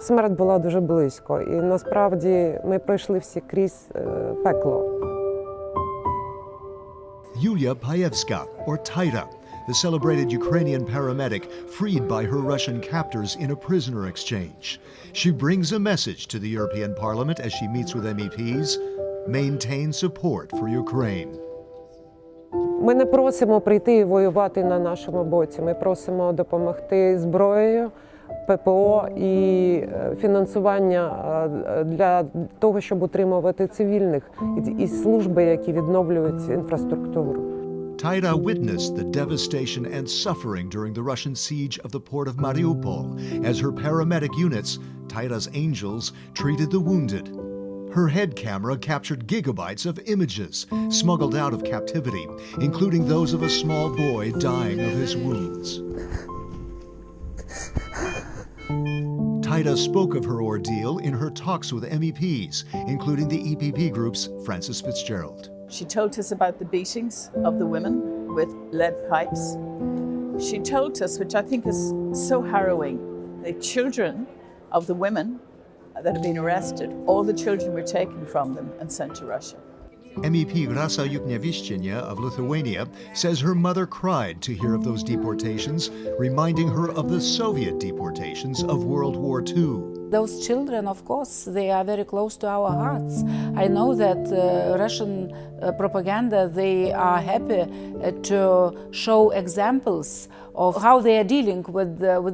Смерть була дуже близько, і насправді ми пройшли всі крізь пекло. Yulia Paievska, or Tayra, the celebrated Ukrainian paramedic freed by her Russian captors in a prisoner exchange. She brings a message to the European Parliament as she meets with MEPs: maintain support for Ukraine. Ми не просимо прийти і воювати на нашому боці. Ми просимо допомогти зброєю, ППО і фінансування для того, щоб утримувати цивільних і служби, які відновлюють інфраструктуру. Tayra witnessed the devastation and suffering during the Russian siege of the port of Mariupol as her paramedic units, Tayra's Angels, treated the wounded. Her head camera captured gigabytes of images smuggled out of captivity, including those of a small boy dying of his wounds. Tayra spoke of her ordeal in her talks with MEPs, including the EPP Group's Francis Fitzgerald. She told us about the beatings of the women with lead pipes. She told us, which I think is so harrowing, the children of the women that have been arrested, all the children were taken from them and sent to Russia. MEP Rasa Yuknevichina of Lithuania says her mother cried to hear of those deportations, reminding her of the Soviet deportations of World War II. Those children, of course, they are very close to our hearts. I know that Russian propaganda, they are happy to show examples of how they are dealing with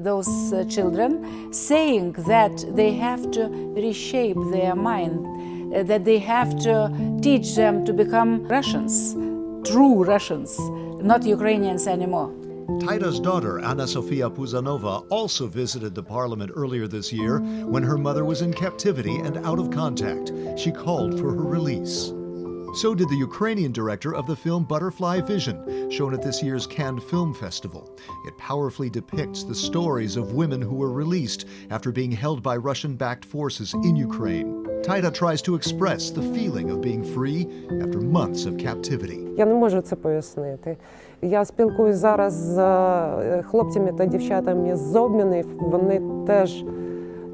those children, saying that they have to reshape their mind, that they have to teach them to become Russians, true Russians, not Ukrainians anymore. Tayra's daughter, Anna Sofia Puzanova, also visited the parliament earlier this year when her mother was in captivity and out of contact. She called for her release. So did the Ukrainian director of the film Butterfly Vision, shown at this year's Cannes Film Festival. It powerfully depicts the stories of women who were released after being held by Russian-backed forces in Ukraine. Tayra tries to express the feeling of being free after months of captivity. Я не можу це пояснити. Я спілкуюсь зараз з хлопцями та дівчатами з обмінів. Вони теж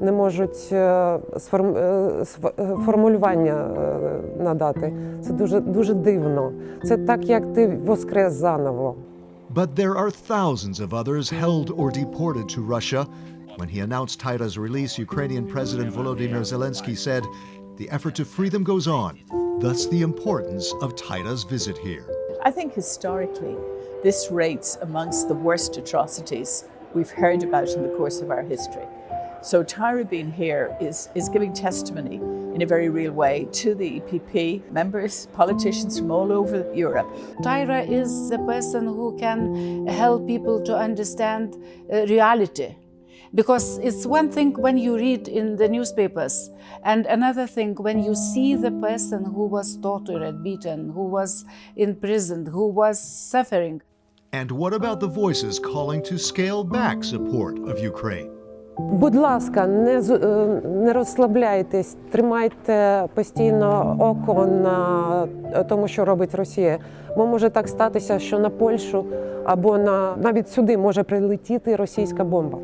не можуть формулювання надати. Це дуже дивно. Це так, як ти воскрес заново. But there are thousands of others held or deported to Russia. When he announced Tayra's release, Ukrainian President Volodymyr Zelensky said, "The effort to free them goes on, thus the importance of Tayra's visit here." I think historically, this rates amongst the worst atrocities we've heard about in the course of our history. So Tayra being here is giving testimony in a very real way to the EPP members, politicians from all over Europe. Tayra is the person who can help people to understand reality. Because it's one thing when you read in the newspapers, and another thing when you see the person who was tortured, beaten, who was imprisoned, who was suffering. And what about the voices calling to scale back support of Ukraine? Будь ласка, не розслабляйтесь, тримайте постійно око на тому, що робить Росія. Бо може так статися, що на Польщу або навіть сюди може прилетіти російська бомба.